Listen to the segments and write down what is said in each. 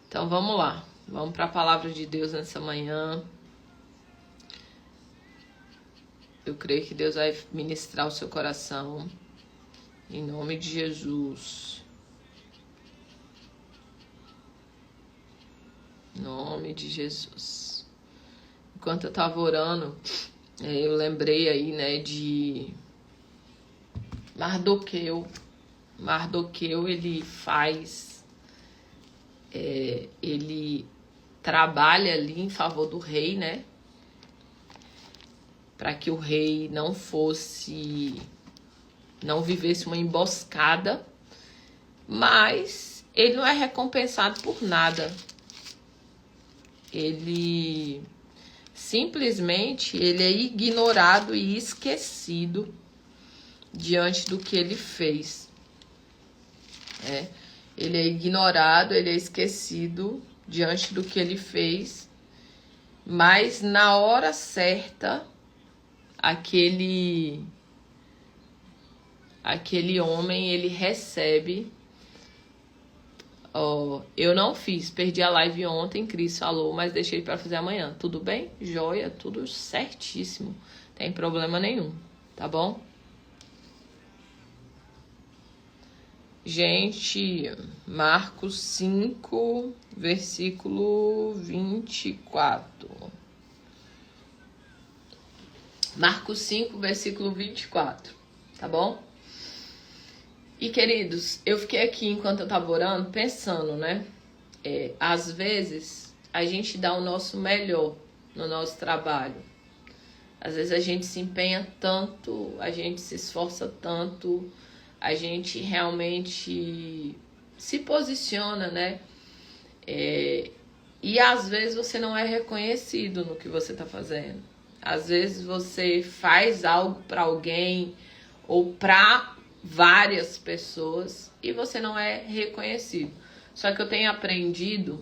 Então vamos lá, vamos para a palavra de Deus nessa manhã. Eu creio que Deus vai ministrar o seu coração, em nome de Jesus. Em nome de Jesus. Enquanto eu estava orando, eu lembrei aí, né, de Mardoqueu. Mardoqueu, ele ele trabalha ali em favor do rei, né? Para que o rei não vivesse uma emboscada, mas ele não é recompensado por nada. Ele simplesmente ele é ignorado e esquecido diante do que ele fez. Ele é ignorado, ele é esquecido diante do que ele fez, mas na hora certa, aquele homem, ele recebe. Eu não fiz, perdi a live ontem, Cris falou, mas deixei para fazer amanhã. Tudo bem? Joia, tudo certíssimo, tem problema nenhum, tá bom? Gente, Marcos 5, versículo 24. Marcos 5, versículo 24, tá bom? E, queridos, eu fiquei aqui enquanto eu tava orando, pensando, né? Às vezes, a gente dá o nosso melhor no nosso trabalho. Às vezes a gente se empenha tanto, a gente se esforça tanto, a gente realmente se posiciona, né? E às vezes você não é reconhecido no que você tá fazendo. Às vezes você faz algo para alguém ou para várias pessoas e você não é reconhecido. Só que eu tenho aprendido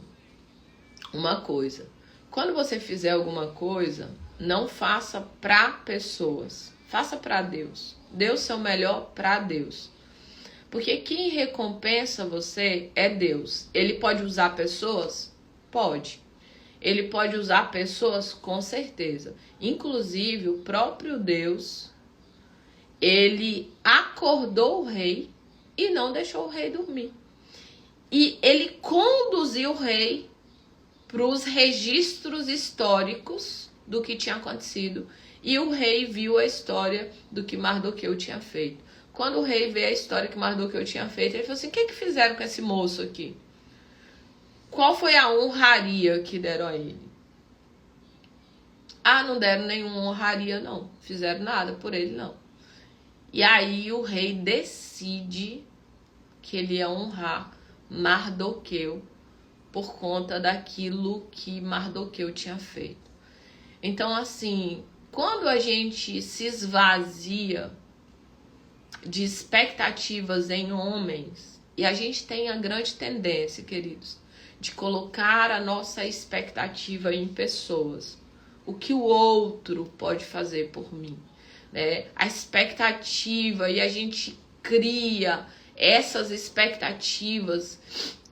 uma coisa. Quando você fizer alguma coisa, não faça para pessoas, faça para Deus. Dê o seu melhor para Deus. Porque quem recompensa você é Deus. Ele pode usar pessoas? Pode. Ele pode usar pessoas? Com certeza. Inclusive, o próprio Deus, ele acordou o rei e não deixou o rei dormir. E ele conduziu o rei para os registros históricos do que tinha acontecido. E o rei viu a história do que Mardoqueu tinha feito. Quando o rei vê a história que Mardoqueu tinha feito, ele falou assim, o que fizeram com esse moço aqui? Qual foi a honraria que deram a ele? Ah, não deram nenhuma honraria, não. Fizeram nada por ele, não. E aí o rei decide que ele ia honrar Mardoqueu por conta daquilo que Mardoqueu tinha feito. Então, assim, quando a gente se esvazia de expectativas em homens, e a gente tem a grande tendência, queridos, de colocar a nossa expectativa em pessoas. O que o outro pode fazer por mim, né? A expectativa, e a gente cria essas expectativas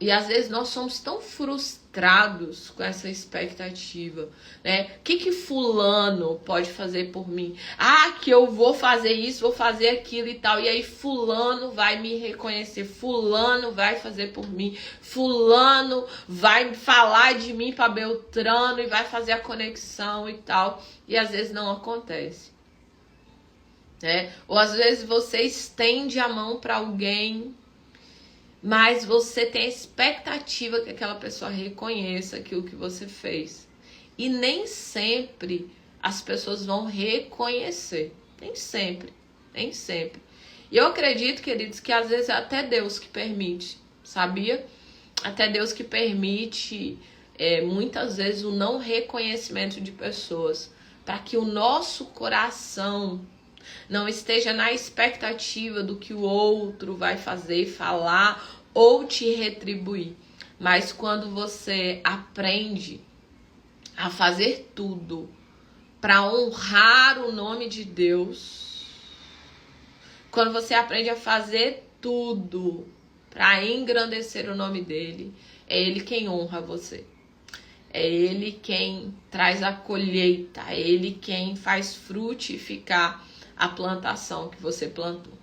e às vezes nós somos tão frustrados com essa expectativa, né? O que fulano pode fazer por mim? Ah, que eu vou fazer isso, vou fazer aquilo e tal, e aí fulano vai me reconhecer, fulano vai fazer por mim, fulano vai falar de mim para Beltrano e vai fazer a conexão e tal, e às vezes não acontece. Ou às vezes você estende a mão para alguém, mas você tem a expectativa que aquela pessoa reconheça aquilo que você fez. E nem sempre as pessoas vão reconhecer. Nem sempre, nem sempre. E eu acredito, queridos, que às vezes é até Deus que permite, sabia? Até Deus que permite, muitas vezes, o não reconhecimento de pessoas, para que o nosso coração não esteja na expectativa do que o outro vai fazer, falar ou te retribuir. Mas quando você aprende a fazer tudo para honrar o nome de Deus, quando você aprende a fazer tudo para engrandecer o nome dele, É Ele quem honra você. É Ele quem traz a colheita. É Ele quem faz frutificar a plantação que você plantou.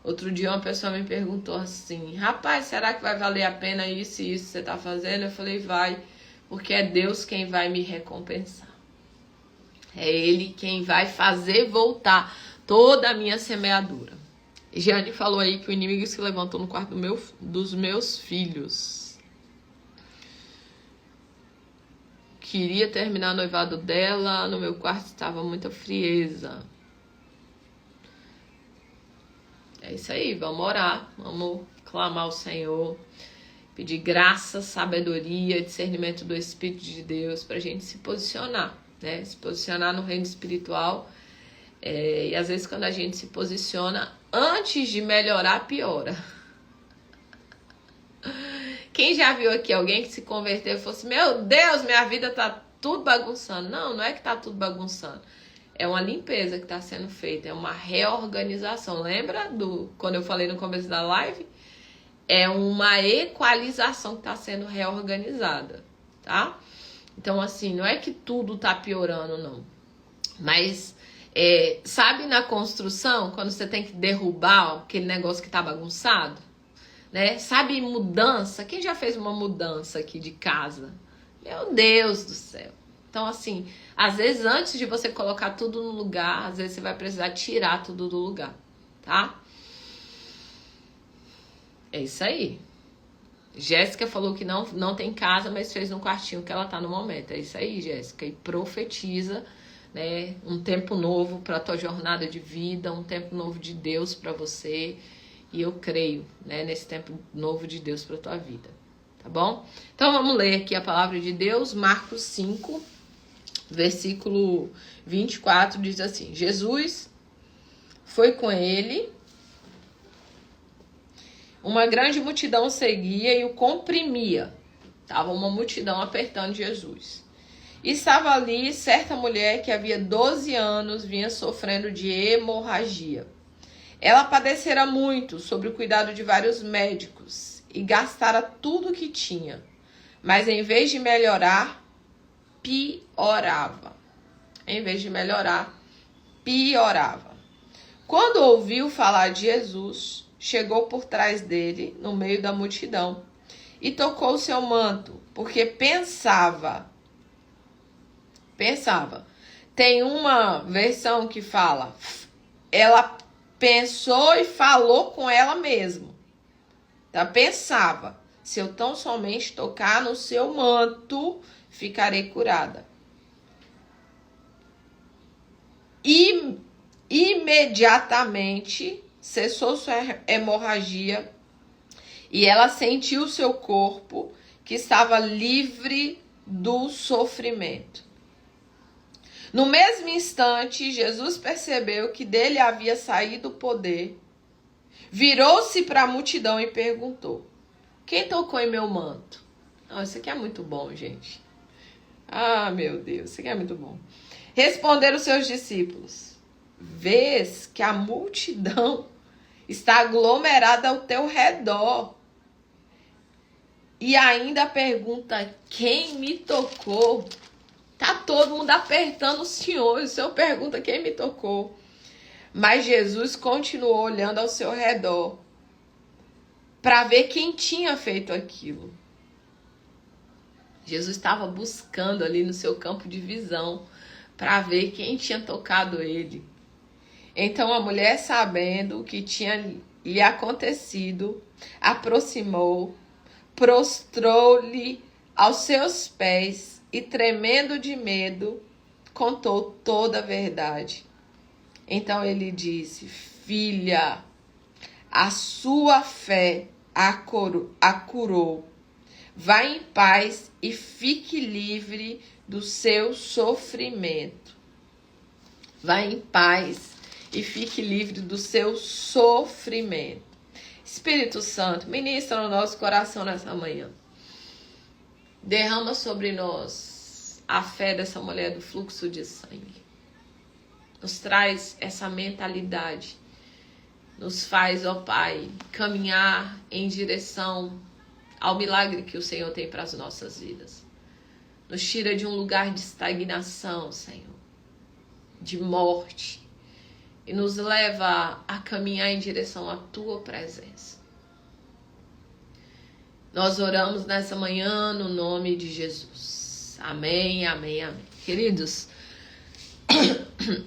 Outro dia uma pessoa me perguntou assim: rapaz, será que vai valer a pena isso e isso que você está fazendo? Eu falei: vai, porque é Deus quem vai me recompensar. É Ele quem vai fazer voltar toda a minha semeadura. Jeane falou aí que o inimigo se levantou no quarto dos meus filhos. Queria terminar o noivado dela, no meu quarto estava muita frieza. É isso aí, vamos orar, vamos clamar ao Senhor, pedir graça, sabedoria, discernimento do Espírito de Deus pra gente se posicionar, né? Se posicionar no reino espiritual. E às vezes quando a gente se posiciona, antes de melhorar, piora. Quem já viu aqui alguém que se converteu e falou assim: meu Deus, minha vida tá tudo bagunçando? Não, não é que tá tudo bagunçando. É uma limpeza que está sendo feita, é uma reorganização. Lembra quando eu falei no começo da live? É uma equalização que está sendo reorganizada, tá? Então, assim, não é que tudo está piorando, não. Mas, sabe na construção, quando você tem que derrubar aquele negócio que está bagunçado? Né? Sabe mudança? Quem já fez uma mudança aqui de casa? Meu Deus do céu. Então, assim, às vezes antes de você colocar tudo no lugar, às vezes você vai precisar tirar tudo do lugar, tá? É isso aí. Jéssica falou que não tem casa, mas fez um quartinho que ela tá no momento. É isso aí, Jéssica. E profetiza, né, um tempo novo para tua jornada de vida, um tempo novo de Deus para você. E eu creio, né, nesse tempo novo de Deus para tua vida. Tá bom? Então vamos ler aqui a palavra de Deus, Marcos 5, versículo 24, diz assim: Jesus foi com ele, uma grande multidão seguia e o comprimia. Estava uma multidão apertando Jesus. E estava ali certa mulher que havia 12 anos vinha sofrendo de hemorragia. Ela padecera muito sob o cuidado de vários médicos e gastara tudo o que tinha. Mas em vez de melhorar, piorava. Em vez de melhorar, piorava. Quando ouviu falar de Jesus, chegou por trás dele, no meio da multidão, e tocou o seu manto, porque pensava. Tem uma versão que fala, ela pensou e falou com ela mesma. Tá? Pensava, se eu tão somente tocar no seu manto, ficarei curada. E imediatamente cessou sua hemorragia e ela sentiu seu corpo que estava livre do sofrimento. No mesmo instante, Jesus percebeu que dele havia saído o poder, virou-se para a multidão e perguntou: quem tocou em meu manto? Não, isso aqui é muito bom, gente. Ah, meu Deus, isso aqui é muito bom. Responderam seus discípulos: vês que a multidão está aglomerada ao teu redor e ainda pergunta: quem me tocou? Tá todo mundo apertando o Senhor, o Senhor pergunta: quem me tocou? Mas Jesus continuou olhando ao seu redor para ver quem tinha feito aquilo. Jesus estava buscando ali no seu campo de visão para ver quem tinha tocado ele. Então a mulher, sabendo o que tinha lhe acontecido, aproximou, prostrou-lhe aos seus pés e, tremendo de medo, contou toda a verdade. Então ele disse: filha, a sua fé a curou. Vá em paz e fique livre do seu sofrimento. Vá em paz e fique livre do seu sofrimento. Espírito Santo, ministra no nosso coração nessa manhã. Derrama sobre nós a fé dessa mulher do fluxo de sangue. Nos traz essa mentalidade. Nos faz, ó Pai, caminhar em direção ao milagre que o Senhor tem para as nossas vidas. Nos tira de um lugar de estagnação, Senhor, de morte, e nos leva a caminhar em direção à Tua presença. Nós oramos nessa manhã no nome de Jesus. Amém, amém, amém. Queridos,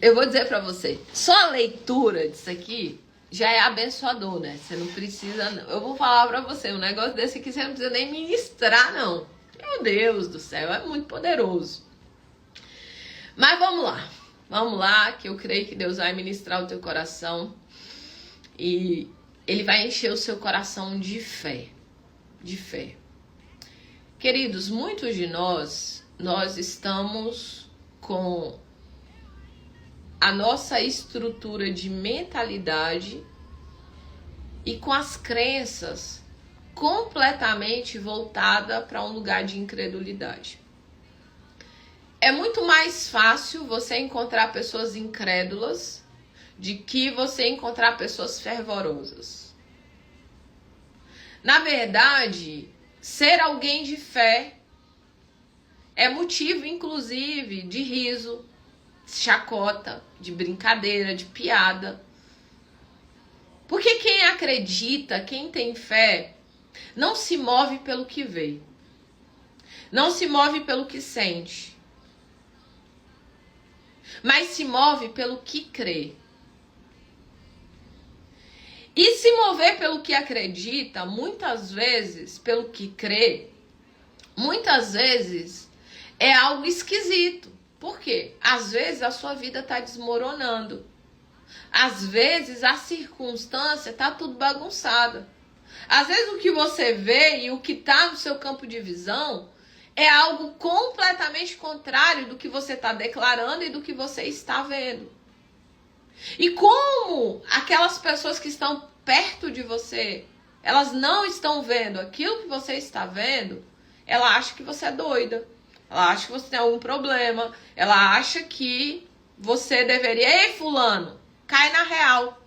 eu vou dizer para você, só a leitura disso aqui já é abençoador, né? Você não precisa, não. Eu vou falar para você, um negócio desse aqui você não precisa nem ministrar, não. Meu Deus do céu, é muito poderoso. Mas vamos lá, que eu creio que Deus vai ministrar o teu coração e Ele vai encher o seu coração de fé, Queridos, muitos de nós estamos com a nossa estrutura de mentalidade e com as crenças completamente voltada para um lugar de incredulidade. É muito mais fácil você encontrar pessoas incrédulas do que você encontrar pessoas fervorosas. Na verdade, ser alguém de fé é motivo, inclusive, de riso, de chacota, de brincadeira, de piada. Porque quem acredita, quem tem fé, não se move pelo que vê. Não se move pelo que sente. Mas se move pelo que crê. E se mover pelo que acredita, muitas vezes, pelo que crê, muitas vezes é algo esquisito. Por quê? Às vezes a sua vida está desmoronando. Às vezes a circunstância está tudo bagunçada. Às vezes o que você vê e o que está no seu campo de visão é algo completamente contrário do que você está declarando e do que você está vendo. E como aquelas pessoas que estão perto de você, elas não estão vendo aquilo que você está vendo, ela acha que você é doida. Ela acha que você tem algum problema. Ela acha que você deveria... Ei, fulano, cai na real.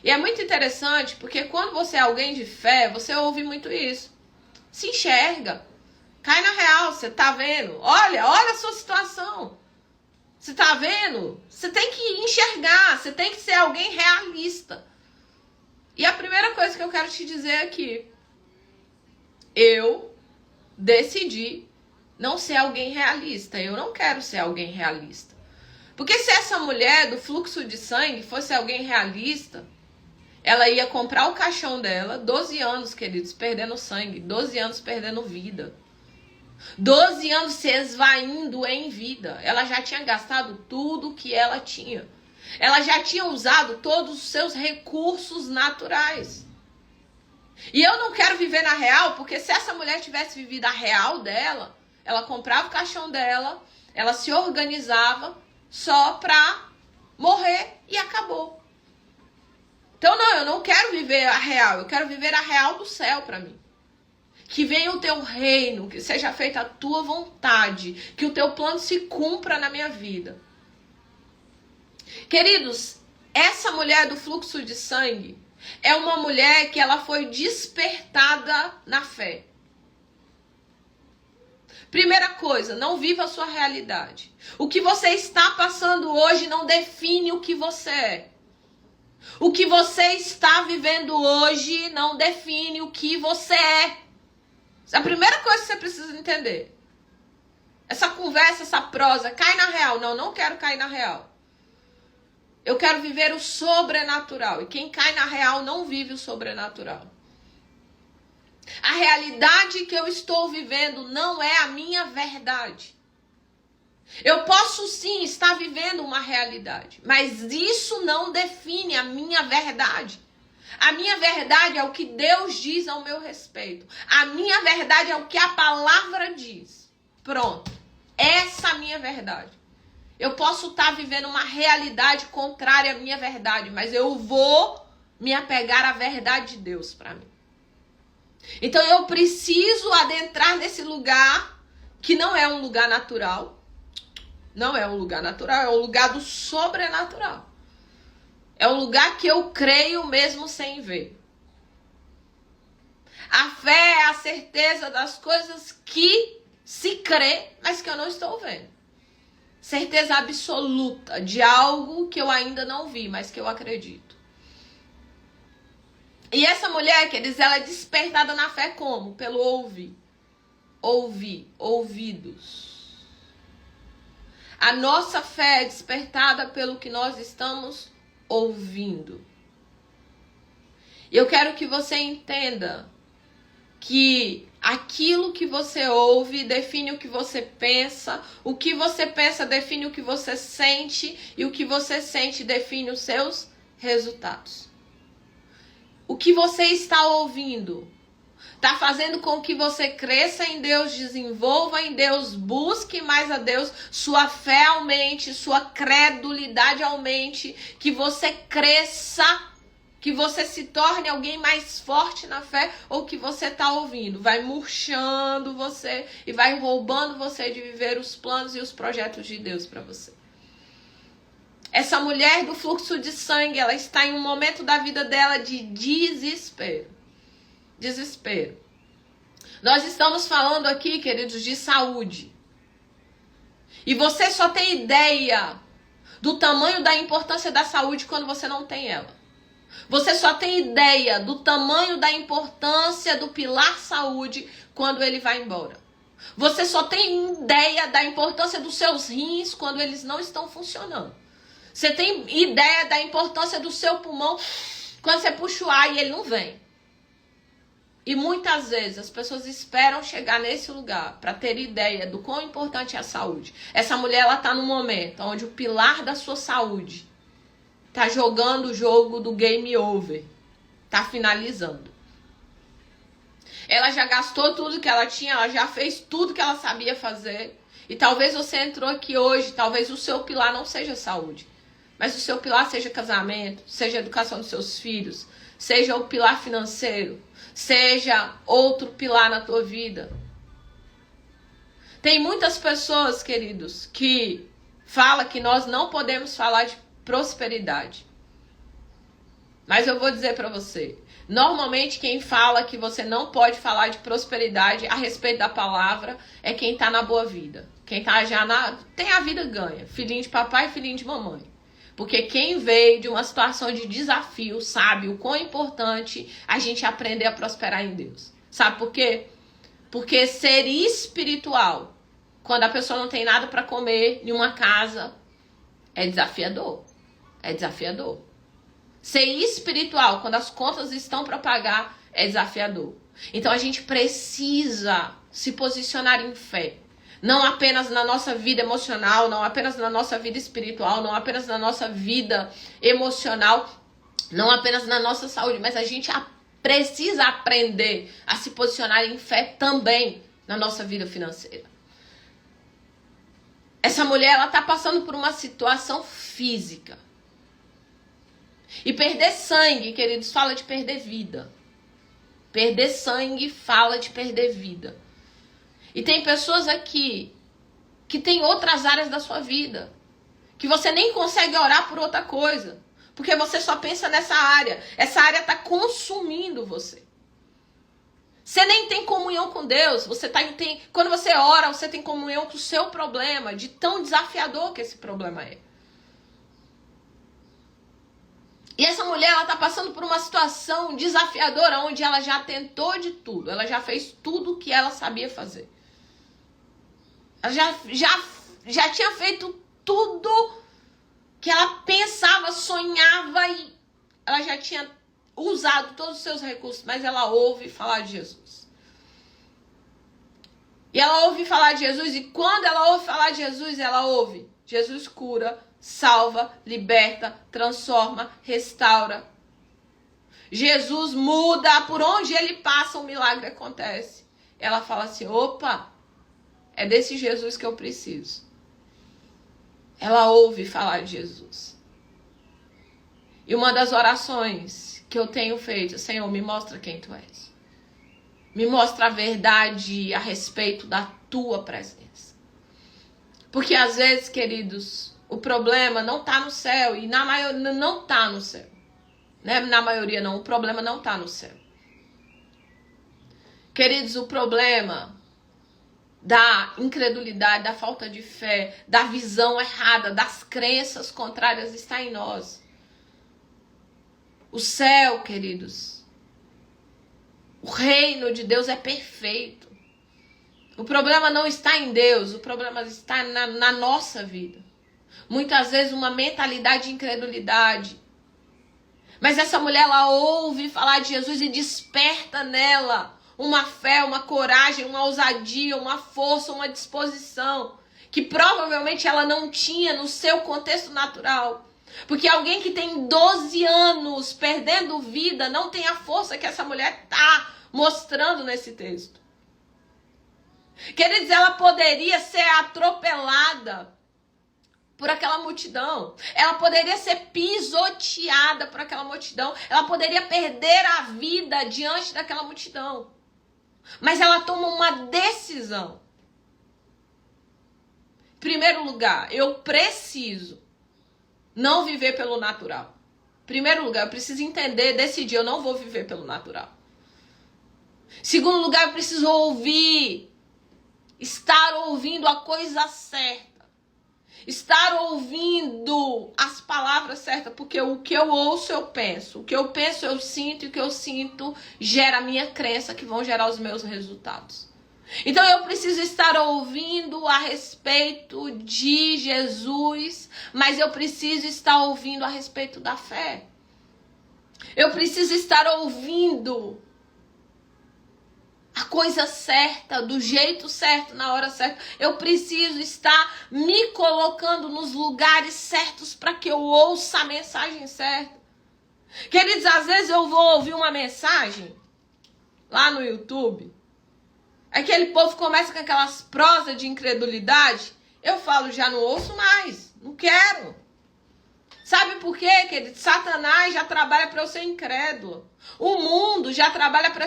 E é muito interessante porque quando você é alguém de fé, você ouve muito isso. Se enxerga. Cai na real, você tá vendo? Olha a sua situação. Você tá vendo? Você tem que enxergar, você tem que ser alguém realista. E a primeira coisa que eu quero te dizer aqui, eu decidi não ser alguém realista. Eu não quero ser alguém realista. Porque se essa mulher do fluxo de sangue fosse alguém realista, ela ia comprar o caixão dela, 12 anos, queridos, perdendo sangue, 12 anos perdendo vida. 12 anos se esvaindo em vida. Ela já tinha gastado tudo que ela tinha. Ela já tinha usado todos os seus recursos naturais. E eu não quero viver na real, porque se essa mulher tivesse vivido a real dela, ela comprava o caixão dela, ela se organizava só pra morrer e acabou. Então não, eu não quero viver a real, eu quero viver a real do céu pra mim. Que venha o teu reino, que seja feita a tua vontade, que o teu plano se cumpra na minha vida. Queridos, essa mulher do fluxo de sangue é uma mulher que ela foi despertada na fé. Primeira coisa, não viva a sua realidade. O que você está passando hoje não define o que você é. O que você está vivendo hoje não define o que você é. A primeira coisa que você precisa entender. Essa conversa, essa prosa, cai na real. Não, não quero cair na real. Eu quero viver o sobrenatural. E quem cai na real não vive o sobrenatural. A realidade que eu estou vivendo não é a minha verdade. Eu posso sim estar vivendo uma realidade, mas isso não define a minha verdade. A minha verdade é o que Deus diz ao meu respeito. A minha verdade é o que a palavra diz. Pronto. Essa é a minha verdade. Eu posso estar vivendo uma realidade contrária à minha verdade, mas eu vou me apegar à verdade de Deus para mim. Então eu preciso adentrar nesse lugar que não é um lugar natural. Não é um lugar natural, é um lugar do sobrenatural. É um lugar que eu creio mesmo sem ver. A fé é a certeza das coisas que se crê, mas que eu não estou vendo. Certeza absoluta de algo que eu ainda não vi, mas que eu acredito. E essa mulher, queridos, ela é despertada na fé como? Pelo ouvir. Ouvir, ouvidos. A nossa fé é despertada pelo que nós estamos ouvindo. E eu quero que você entenda que aquilo que você ouve define o que você pensa, o que você pensa define o que você sente, e o que você sente define os seus resultados. O que você está ouvindo está fazendo com que você cresça em Deus, desenvolva em Deus, busque mais a Deus, sua fé aumente, sua credulidade aumente, que você cresça, que você se torne alguém mais forte na fé, ou que você está ouvindo vai murchando você e vai roubando você de viver os planos e os projetos de Deus para você. Essa mulher do fluxo de sangue, ela está em um momento da vida dela de desespero. Desespero. Nós estamos falando aqui, queridos, de saúde. E você só tem ideia do tamanho da importância da saúde quando você não tem ela. Você só tem ideia do tamanho da importância do pilar saúde quando ele vai embora. Você só tem ideia da importância dos seus rins quando eles não estão funcionando. Você tem ideia da importância do seu pulmão quando você puxa o ar e ele não vem. E muitas vezes as pessoas esperam chegar nesse lugar para ter ideia do quão importante é a saúde. Essa mulher, ela está num momento onde o pilar da sua saúde está jogando o jogo do game over. Está finalizando. Ela já gastou tudo que ela tinha, ela já fez tudo que ela sabia fazer. E talvez você entrou aqui hoje, talvez o seu pilar não seja saúde. Mas o seu pilar seja casamento, seja a educação dos seus filhos, seja o pilar financeiro, seja outro pilar na tua vida. Tem muitas pessoas, queridos, que falam que nós não podemos falar de prosperidade. Mas eu vou dizer para você, normalmente quem fala que você não pode falar de prosperidade a respeito da palavra é quem está na boa vida. Quem tá já tem a vida ganha, filhinho de papai e filhinho de mamãe. Porque quem veio de uma situação de desafio sabe o quão importante a gente aprender a prosperar em Deus. Sabe por quê? Porque ser espiritual, quando a pessoa não tem nada para comer em uma casa, é desafiador. É desafiador. Ser espiritual, quando as contas estão para pagar, é desafiador. Então a gente precisa se posicionar em fé. Não apenas na nossa vida emocional, não apenas na nossa vida espiritual, não apenas na nossa vida emocional, não apenas na nossa saúde, mas a gente precisa aprender a se posicionar em fé também na nossa vida financeira. Essa mulher, ela está passando por uma situação física. E perder sangue, queridos, fala de perder vida. Perder sangue fala de perder vida. E tem pessoas aqui que tem outras áreas da sua vida, que você nem consegue orar por outra coisa, porque você só pensa nessa área. Essa área está consumindo você. Você nem tem comunhão com Deus. Quando você ora, você tem comunhão com o seu problema, de tão desafiador que esse problema é. E essa mulher, ela está passando por uma situação desafiadora, onde ela já tentou de tudo. Ela já fez tudo o que ela sabia fazer. Ela já tinha feito tudo que ela pensava, sonhava, e ela já tinha usado todos os seus recursos, mas ela ouve falar de Jesus. E ela ouve falar de Jesus, e quando ela ouve falar de Jesus, ela ouve: Jesus cura, salva, liberta, transforma, restaura. Jesus muda, por onde ele passa, um milagre acontece. Ela fala assim: opa, é desse Jesus que eu preciso. Ela ouve falar de Jesus. E uma das orações que eu tenho feito: Senhor, me mostra quem tu és. Me mostra a verdade a respeito da tua presença. Porque às vezes, queridos, o problema não está no céu, e na maioria não está no céu. Né? Na maioria não, o problema não está no céu. Queridos, o problema da incredulidade, da falta de fé, da visão errada, das crenças contrárias está em nós. O céu, queridos, o reino de Deus é perfeito. O problema não está em Deus, o problema está na nossa vida. Muitas vezes uma mentalidade de incredulidade. Mas essa mulher, ela ouve falar de Jesus e desperta nela uma fé, uma coragem, uma ousadia, uma força, uma disposição que provavelmente ela não tinha no seu contexto natural. Porque alguém que tem 12 anos perdendo vida não tem a força que essa mulher está mostrando nesse texto. Queridos, ela poderia ser atropelada por aquela multidão. Ela poderia ser pisoteada por aquela multidão. Ela poderia perder a vida diante daquela multidão. Mas ela toma uma decisão. Em primeiro lugar, eu preciso não viver pelo natural. Em primeiro lugar, eu preciso entender, decidir, eu não vou viver pelo natural. Em segundo lugar, eu preciso ouvir, estar ouvindo a coisa certa. Estar ouvindo as palavras certas, porque o que eu ouço eu penso, o que eu penso eu sinto, e o que eu sinto gera a minha crença, que vão gerar os meus resultados. Então eu preciso estar ouvindo a respeito de Jesus, mas eu preciso estar ouvindo a respeito da fé. Eu preciso estar ouvindo a coisa certa, do jeito certo, na hora certa. Eu preciso estar me colocando nos lugares certos para que eu ouça a mensagem certa. Queridos, às vezes eu vou ouvir uma mensagem lá no YouTube. Aquele povo começa com aquelas prosas de incredulidade. Eu falo, já não ouço mais, não quero. Sabe por quê, querido? Satanás já trabalha para eu ser incrédulo. O mundo já trabalha para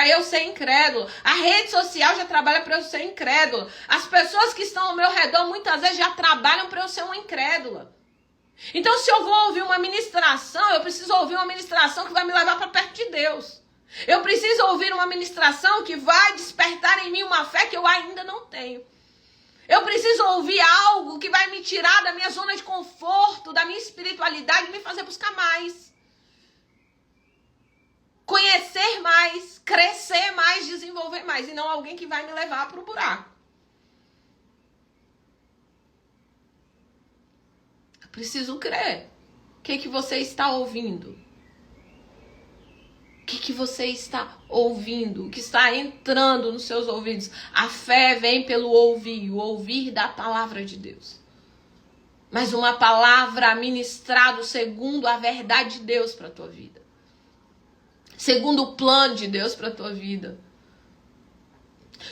eu ser incrédulo. A rede social já trabalha para eu ser incrédulo. As pessoas que estão ao meu redor muitas vezes já trabalham para eu ser uma incrédula. Então, se eu vou ouvir uma ministração, eu preciso ouvir uma ministração que vai me levar para perto de Deus. Eu preciso ouvir uma ministração que vai despertar em mim uma fé que eu ainda não tenho. Eu preciso ouvir algo que vai me tirar da minha zona de conforto, da minha espiritualidade e me fazer buscar mais. Conhecer mais, crescer mais, desenvolver mais. E não alguém que vai me levar para o buraco. Eu preciso crer. O que você está ouvindo? O que você está ouvindo? O que está entrando nos seus ouvidos? A fé vem pelo ouvir, o ouvir da palavra de Deus. Mas uma palavra ministrada segundo a verdade de Deus para a tua vida. Segundo o plano de Deus para a tua vida.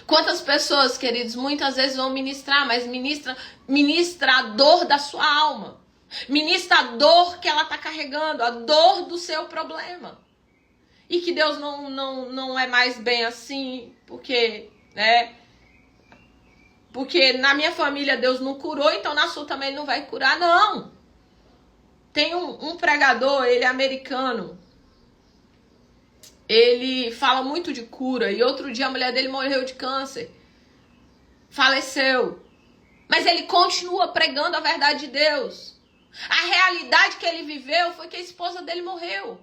Quantas pessoas, queridos, muitas vezes vão ministrar, mas ministra a dor da sua alma. Ministra a dor que ela está carregando, a dor do seu problema. E que Deus não é mais bem assim, porque, né? Porque na minha família Deus não curou, então na sua também não vai curar, não. Tem um pregador, ele é americano. Ele fala muito de cura. E outro dia a mulher dele morreu de câncer. Faleceu. Mas ele continua pregando a verdade de Deus. A realidade que ele viveu foi que a esposa dele morreu.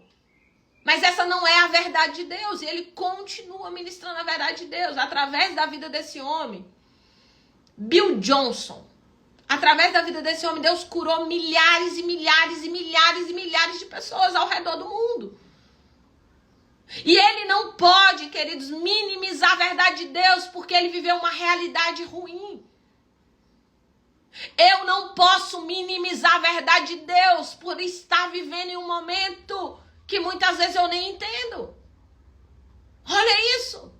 Mas essa não é a verdade de Deus. E ele continua ministrando a verdade de Deus através da vida desse homem. Bill Johnson. Através da vida desse homem, Deus curou milhares e milhares e milhares e milhares de pessoas ao redor do mundo. E ele não pode, queridos, minimizar a verdade de Deus porque ele viveu uma realidade ruim. Eu não posso minimizar a verdade de Deus por estar vivendo em um momento que muitas vezes eu nem entendo. Olha isso.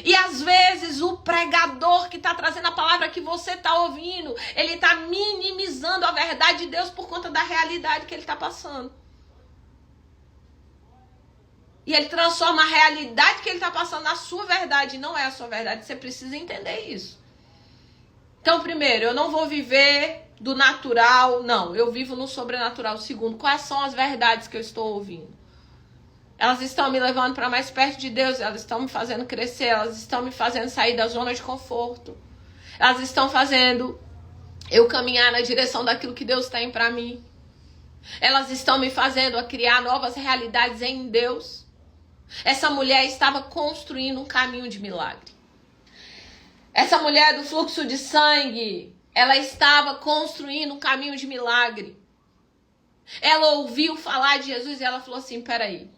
E às vezes o pregador que está trazendo a palavra que você está ouvindo, ele está minimizando a verdade de Deus por conta da realidade que ele está passando. E ele transforma a realidade que ele está passando na sua verdade. Não é a sua verdade. Você precisa entender isso. Então, primeiro, eu não vou viver do natural. Não, eu vivo no sobrenatural. Segundo, quais são as verdades que eu estou ouvindo? Elas estão me levando para mais perto de Deus, elas estão me fazendo crescer, elas estão me fazendo sair da zona de conforto. Elas estão fazendo eu caminhar na direção daquilo que Deus tem para mim. Elas estão me fazendo a criar novas realidades em Deus. Essa mulher estava construindo um caminho de milagre. Essa mulher do fluxo de sangue, ela estava construindo um caminho de milagre. Ela ouviu falar de Jesus e ela falou assim, peraí.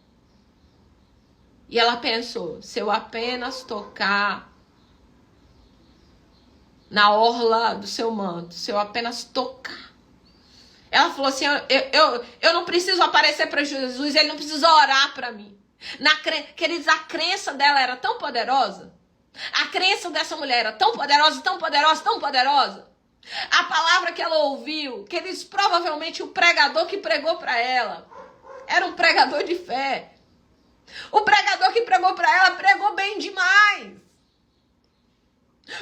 E ela pensou, se eu apenas tocar na orla do seu manto, se eu apenas tocar. Ela falou assim, eu não preciso aparecer para Jesus, ele não precisa orar para mim. Queridos, a crença dela era tão poderosa. A crença dessa mulher era tão poderosa, tão poderosa, tão poderosa. A palavra que ela ouviu, queridos, provavelmente o pregador que pregou para ela era um pregador de fé. O pregador que pregou para ela pregou bem demais.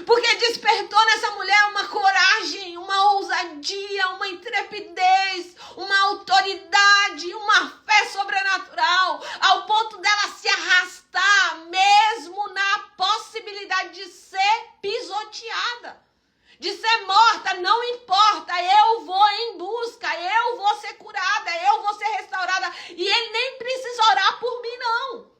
Porque despertou nessa mulher uma coragem, uma ousadia, uma intrepidez, uma autoridade, uma fé sobrenatural, ao ponto dela se arrastar mesmo na possibilidade de ser pisoteada, de ser morta. Não importa, eu vou em busca, eu vou ser curada, eu vou ser restaurada. E ele nem precisa orar por mim, não.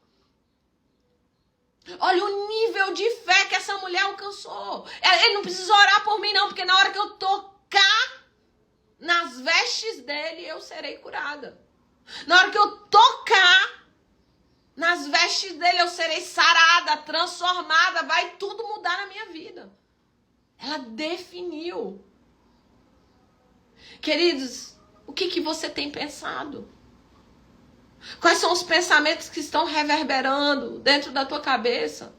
Olha o nível de fé que essa mulher alcançou. Ele não precisa orar por mim, não, porque na hora que eu tocar nas vestes dele, eu serei curada. Na hora que eu tocar nas vestes dele, eu serei sarada, transformada, vai tudo mudar na minha vida. Ela definiu. Queridos, o que você tem pensado? Quais são os pensamentos que estão reverberando dentro da tua cabeça?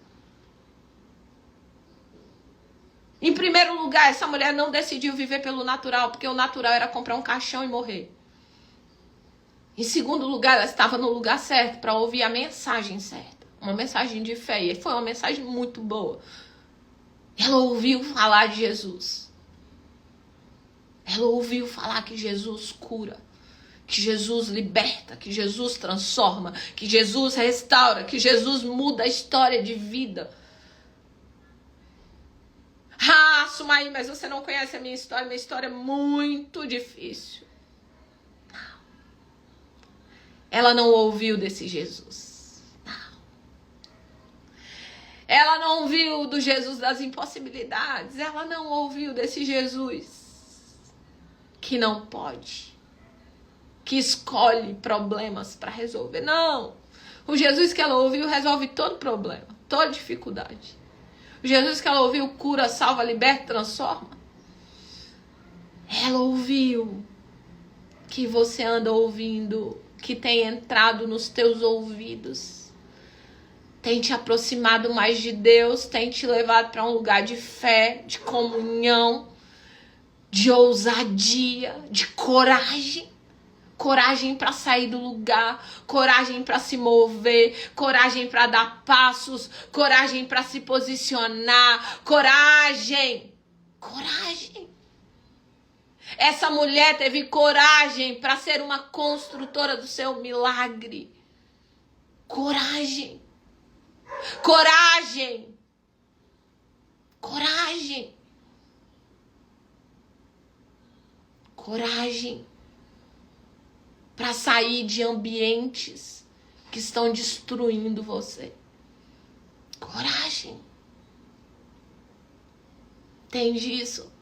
Em primeiro lugar, essa mulher não decidiu viver pelo natural, porque o natural era comprar um caixão e morrer. Em segundo lugar, ela estava no lugar certo para ouvir a mensagem certa. Uma mensagem de fé. E foi uma mensagem muito boa. Ela ouviu falar de Jesus. Ela ouviu falar que Jesus cura. Que Jesus liberta, que Jesus transforma, que Jesus restaura, que Jesus muda a história de vida. Ah, Sumaí, mas você não conhece a minha história é muito difícil. Não. Ela não ouviu desse Jesus. Não. Ela não ouviu do Jesus das impossibilidades. Ela não ouviu desse Jesus que não pode, que escolhe problemas para resolver. Não. O Jesus que ela ouviu resolve todo problema, toda dificuldade. O Jesus que ela ouviu cura, salva, liberta, transforma. Ela ouviu que você anda ouvindo, que tem entrado nos teus ouvidos, tem te aproximado mais de Deus, tem te levado para um lugar de fé, de comunhão, de ousadia, de coragem. Coragem para sair do lugar, coragem para se mover, coragem para dar passos, coragem para se posicionar, coragem. Essa mulher teve coragem para ser uma construtora do seu milagre. Coragem. Para sair de ambientes que estão destruindo você. Coragem. Entende isso?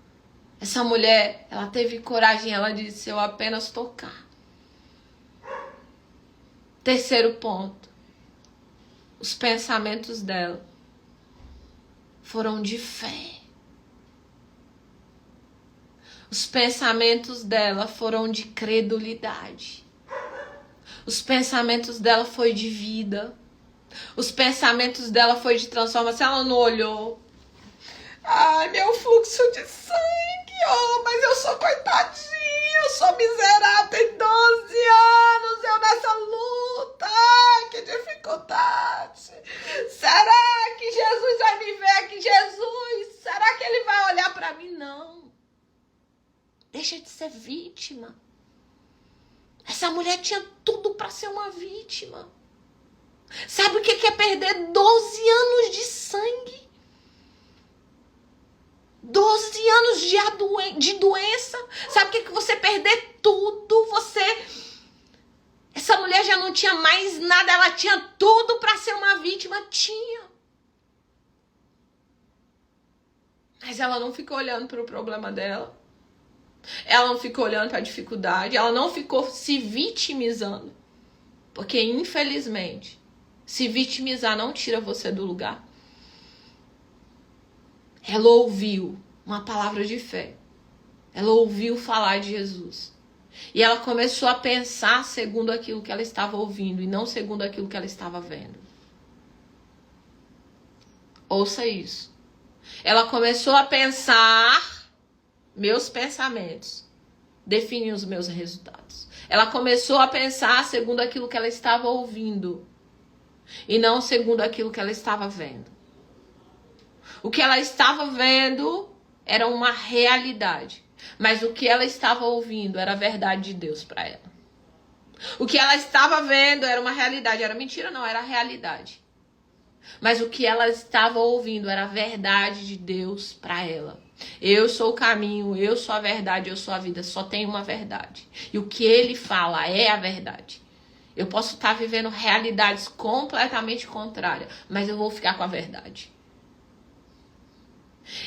Essa mulher, ela teve coragem, ela disse, se eu apenas tocar. Terceiro ponto. Os pensamentos dela foram de fé. Os pensamentos dela foram de credulidade. Os pensamentos dela foi de vida. Os pensamentos dela foi de transformação. Ela não olhou. Ai, meu fluxo de sangue, oh, mas eu sou coitadinha, eu sou miserável, tem 12 anos, eu nessa luta, ai, que dificuldade. Será que Jesus vai me ver? Que Jesus, será que ele vai olhar para mim? Não. Deixa de ser vítima. Essa mulher tinha tudo para ser uma vítima. Sabe o que é perder 12 anos de sangue? 12 anos de doença. Sabe o que você perder tudo? Essa mulher já não tinha mais nada, ela tinha tudo para ser uma vítima. Tinha. Mas ela não ficou olhando para o problema dela. Ela não ficou olhando para a dificuldade. Ela não ficou se vitimizando. Porque, infelizmente, se vitimizar não tira você do lugar. Ela ouviu uma palavra de fé. Ela ouviu falar de Jesus. E ela começou a pensar segundo aquilo que ela estava ouvindo e não segundo aquilo que ela estava vendo. Ouça isso. Ela começou a pensar, meus pensamentos definem os meus resultados. Ela começou a pensar segundo aquilo que ela estava ouvindo e não segundo aquilo que ela estava vendo. O que ela estava vendo era uma realidade, mas o que ela estava ouvindo era a verdade de Deus para ela. O que ela estava vendo era uma realidade, era mentira não, era a realidade. Mas o que ela estava ouvindo era a verdade de Deus para ela. Eu sou o caminho, eu sou a verdade, eu sou a vida, só tem uma verdade. E o que ele fala é a verdade. Eu posso estar vivendo realidades completamente contrárias, mas eu vou ficar com a verdade.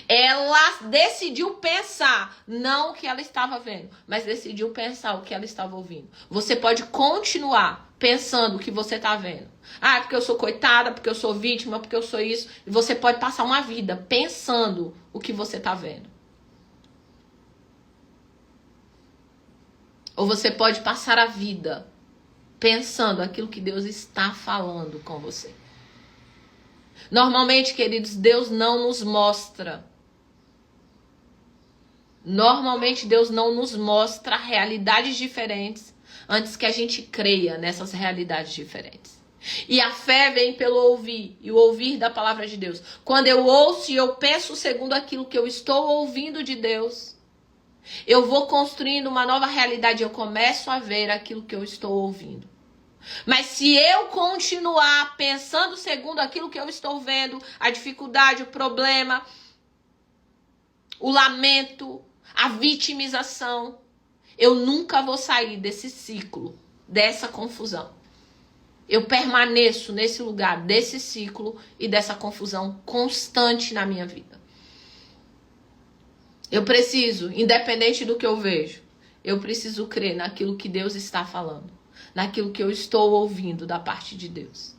Ela decidiu pensar, não o que ela estava vendo, mas decidiu pensar o que ela estava ouvindo. Você pode continuar pensando o que você está vendo. Ah, porque eu sou coitada, porque eu sou vítima, porque eu sou isso. E você pode passar uma vida pensando o que você está vendo. Ou você pode passar a vida pensando aquilo que Deus está falando com você. Normalmente, queridos, Deus não nos mostra. Normalmente, Deus não nos mostra realidades diferentes antes que a gente creia nessas realidades diferentes. E a fé vem pelo ouvir, e o ouvir da palavra de Deus. Quando eu ouço e eu penso segundo aquilo que eu estou ouvindo de Deus, eu vou construindo uma nova realidade, eu começo a ver aquilo que eu estou ouvindo. Mas se eu continuar pensando segundo aquilo que eu estou vendo, a dificuldade, o problema, o lamento, a vitimização, eu nunca vou sair desse ciclo, dessa confusão. Eu permaneço nesse lugar, desse ciclo e dessa confusão constante na minha vida. Eu preciso, independente do que eu vejo, eu preciso crer naquilo que Deus está falando. Naquilo que eu estou ouvindo da parte de Deus.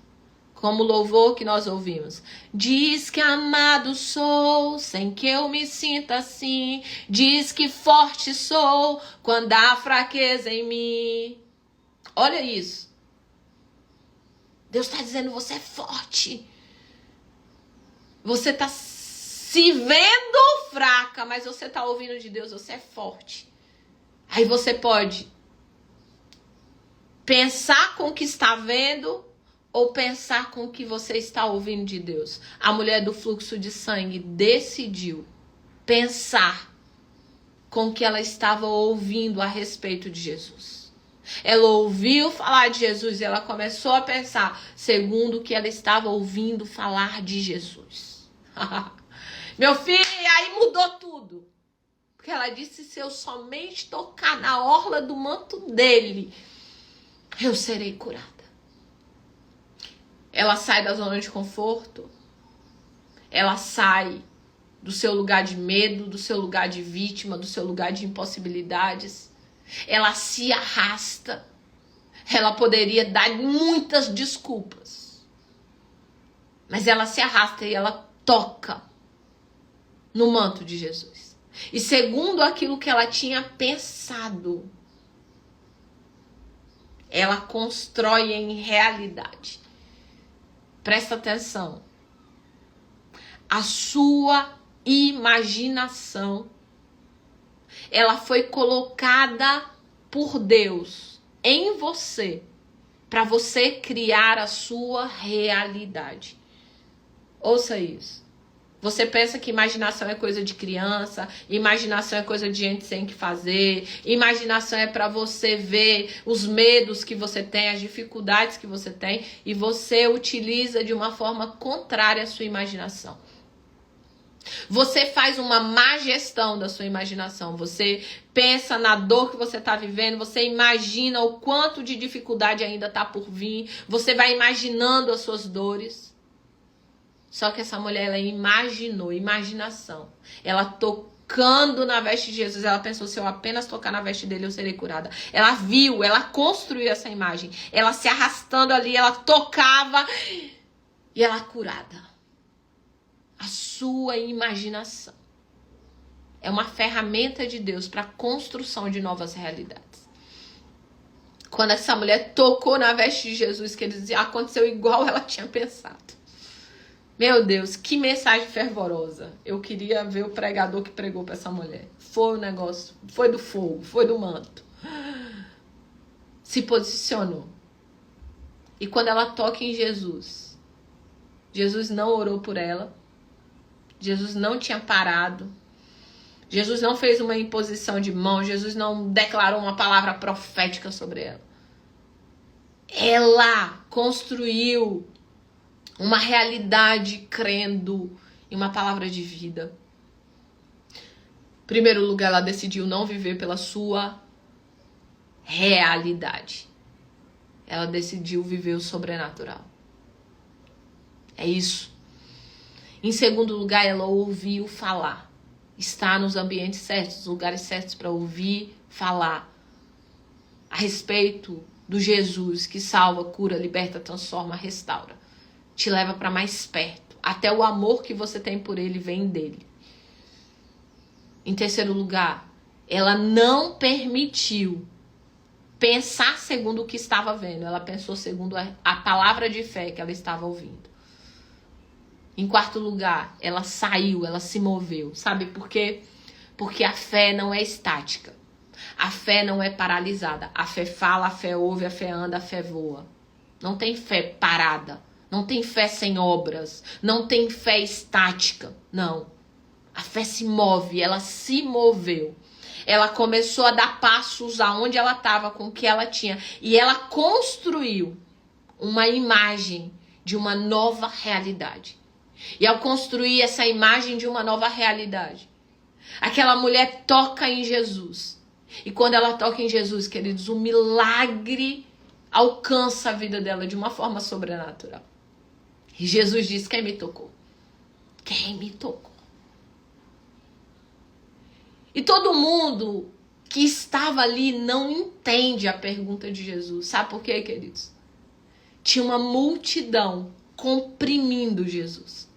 Como o louvor que nós ouvimos. Diz que amado sou, sem que eu me sinta assim. Diz que forte sou, quando há fraqueza em mim. Olha isso. Deus está dizendo, você é forte. Você está se vendo fraca, mas você está ouvindo de Deus, você é forte. Aí você pode pensar com o que está vendo ou pensar com o que você está ouvindo de Deus. A mulher do fluxo de sangue decidiu pensar com o que ela estava ouvindo a respeito de Jesus. Ela ouviu falar de Jesus e ela começou a pensar segundo o que ela estava ouvindo falar de Jesus. Meu filho, aí mudou tudo. Porque ela disse, se eu somente tocar na orla do manto dele, eu serei curada. Ela sai da zona de conforto. Ela sai do seu lugar de medo, do seu lugar de vítima, do seu lugar de impossibilidades. Ela se arrasta. Ela poderia dar muitas desculpas. Mas ela se arrasta e ela toca no manto de Jesus. E segundo aquilo que ela tinha pensado, ela constrói em realidade. Presta atenção. A sua imaginação, ela foi colocada por Deus em você, para você criar a sua realidade. Ouça isso. Você pensa que imaginação é coisa de criança, imaginação é coisa de gente sem o que fazer, imaginação é para você ver os medos que você tem, as dificuldades que você tem, e você utiliza de uma forma contrária à sua imaginação. Você faz uma má gestão da sua imaginação. Você pensa na dor que você está vivendo, você imagina o quanto de dificuldade ainda está por vir, você vai imaginando as suas dores. Só que essa mulher, ela imaginou, imaginação. Ela tocando na veste de Jesus, ela pensou, se eu apenas tocar na veste dele, eu serei curada. Ela viu, ela construiu essa imagem. Ela se arrastando ali, ela tocava e ela curada. A sua imaginação é uma ferramenta de Deus para a construção de novas realidades. Quando essa mulher tocou na veste de Jesus, que ele dizia, aconteceu igual ela tinha pensado. Meu Deus, que mensagem fervorosa. Eu queria ver o pregador que pregou para essa mulher. Foi o negócio, foi do fogo, foi do manto. Se posicionou. E quando ela toca em Jesus, Jesus não orou por ela. Jesus não tinha parado. Jesus não fez uma imposição de mão. Jesus não declarou uma palavra profética sobre ela. Ela construiu uma realidade crendo em uma palavra de vida. Em primeiro lugar, ela decidiu não viver pela sua realidade. Ela decidiu viver o sobrenatural. É isso. Em segundo lugar, ela ouviu falar. Está nos ambientes certos, nos lugares certos para ouvir falar a respeito do Jesus que salva, cura, liberta, transforma, restaura. Te leva para mais perto. Até o amor que você tem por ele vem dele. Em terceiro lugar, ela não permitiu pensar segundo o que estava vendo. Ela pensou segundo a palavra de fé que ela estava ouvindo. Em quarto lugar, ela saiu, ela se moveu. Sabe por quê? Porque a fé não é estática. A fé não é paralisada. A fé fala, a fé ouve, a fé anda, a fé voa. Não tem fé parada. Não tem fé sem obras. Não tem fé estática. Não. A fé se move. Ela se moveu. Ela começou a dar passos aonde ela estava, com o que ela tinha. E ela construiu uma imagem de uma nova realidade. E ao construir essa imagem de uma nova realidade, aquela mulher toca em Jesus. E quando ela toca em Jesus, queridos, o milagre alcança a vida dela de uma forma sobrenatural. E Jesus diz, quem me tocou? Quem me tocou? E todo mundo que estava ali não entende a pergunta de Jesus. Sabe por quê, queridos? Tinha uma multidão comprimindo Jesus.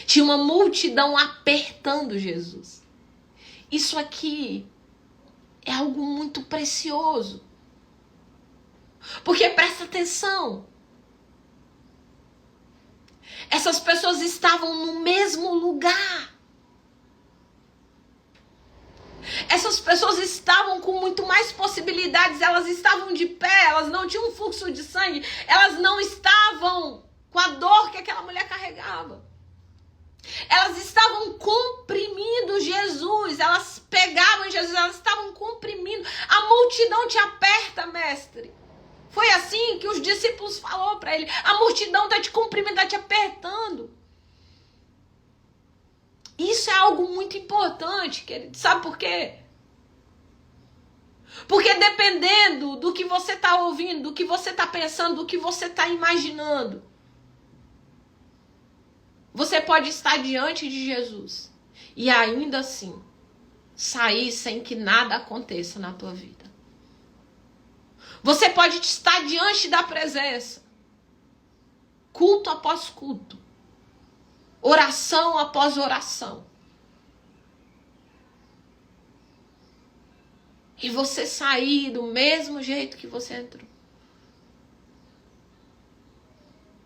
Tinha uma multidão apertando Jesus. Isso aqui é algo muito precioso. Porque presta atenção. Essas pessoas estavam no mesmo lugar. Essas pessoas estavam com muito mais possibilidades. Elas estavam de pé, elas não tinham um fluxo de sangue. Elas não estavam com a dor que aquela mulher carregava. Elas estavam comprimindo Jesus. Elas pegavam Jesus, elas estavam comprimindo. A multidão te aperta, mestre. Foi assim que os discípulos falaram para ele. A multidão está te comprimindo, está te apertando. Isso é algo muito importante, querido. Sabe por quê? Porque dependendo do que você está ouvindo, do que você está pensando, do que você está imaginando, você pode estar diante de Jesus e ainda assim sair sem que nada aconteça na tua vida. Você pode estar diante da presença, culto após culto, oração após oração, e você sair do mesmo jeito que você entrou.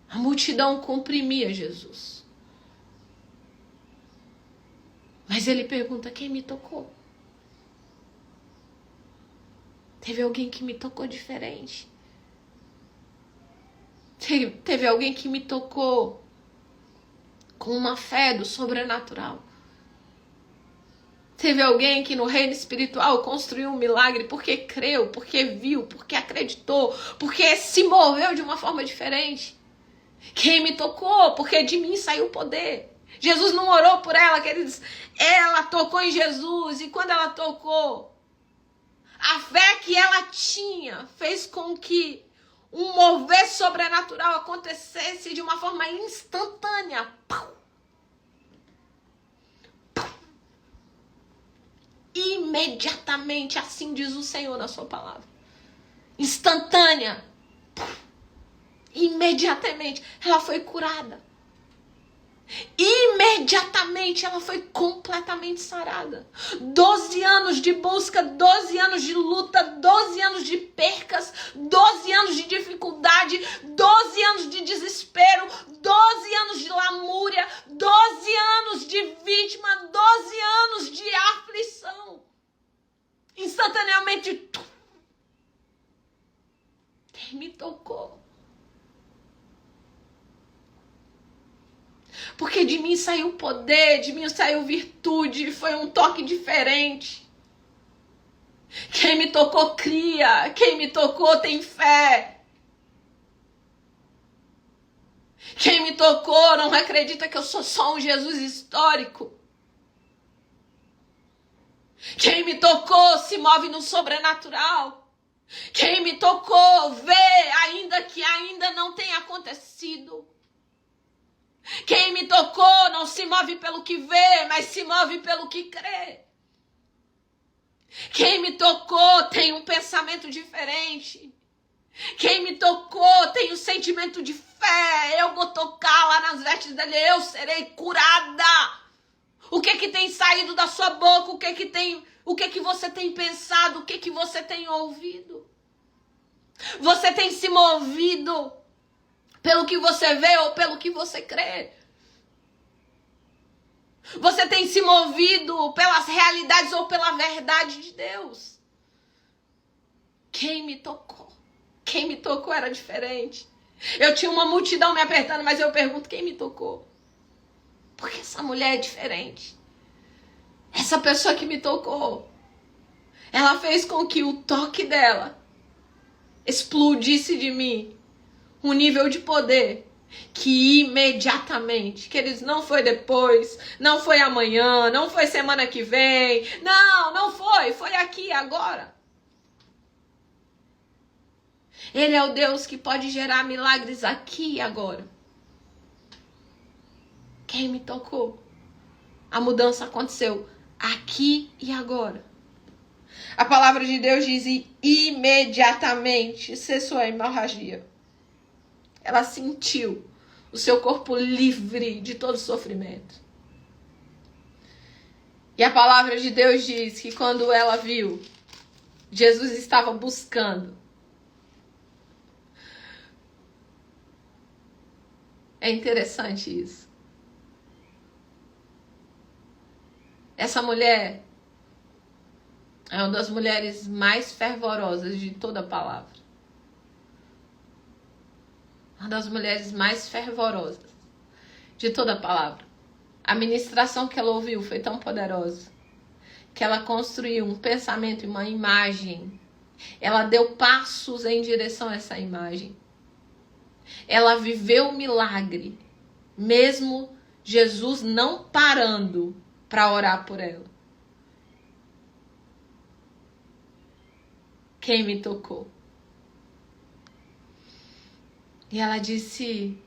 A multidão comprimia Jesus. Mas ele pergunta, quem me tocou? Teve alguém que me tocou diferente. Teve alguém que me tocou com uma fé do sobrenatural. Teve alguém que no reino espiritual construiu um milagre porque creu, porque viu, porque acreditou, porque se moveu de uma forma diferente. Quem me tocou? Porque de mim saiu o poder. Jesus não orou por ela, queridos. Ela tocou em Jesus e quando ela tocou, a fé que ela tinha fez com que um mover sobrenatural acontecesse de uma forma instantânea. Imediatamente, assim diz o Senhor na sua palavra. Instantânea. Imediatamente, ela foi curada. Imediatamente ela foi completamente sarada. 12 anos de busca, 12 anos de luta, 12 anos de percas, 12 anos de dificuldade, 12 anos de desespero, 12 anos de lamúria, 12 anos de vítima, 12 anos de aflição. Instantaneamente, quem me tocou? Porque de mim saiu poder, de mim saiu virtude, foi um toque diferente. Quem me tocou cria, quem me tocou tem fé. Quem me tocou não acredita que eu sou só um Jesus histórico. Quem me tocou se move no sobrenatural. Quem me tocou vê ainda que ainda não tenha acontecido. Quem me tocou não se move pelo que vê, mas se move pelo que crê. Quem me tocou tem um pensamento diferente. Quem me tocou tem um sentimento de fé. Eu vou tocar lá nas vestes dele, eu serei curada. O que tem saído da sua boca? O que você tem pensado? O que você tem ouvido? Você tem se movido pelo que você vê ou pelo que você crê? Você tem se movido pelas realidades ou pela verdade de Deus? Quem me tocou? Quem me tocou era diferente. Eu tinha uma multidão me apertando, mas eu pergunto, quem me tocou? Porque essa mulher é diferente. Essa pessoa que me tocou, ela fez com que o toque dela explodisse de mim um nível de poder que imediatamente, que eles não foi depois, não foi amanhã, não foi semana que vem, não foi aqui agora. Ele é o Deus que pode gerar milagres aqui e agora. Quem me tocou? A mudança aconteceu aqui e agora. A palavra de Deus diz: e imediatamente cessou a hemorragia. Ela sentiu o seu corpo livre de todo sofrimento. E a palavra de Deus diz que quando ela viu, Jesus estava buscando. É interessante isso. Essa mulher é uma das mulheres mais fervorosas de toda a palavra. Uma das mulheres mais fervorosas de toda a palavra. A ministração que ela ouviu foi tão poderosa que ela construiu um pensamento e uma imagem. Ela deu passos em direção a essa imagem. Ela viveu o milagre, mesmo Jesus não parando para orar por ela. Quem me tocou? E ela disse: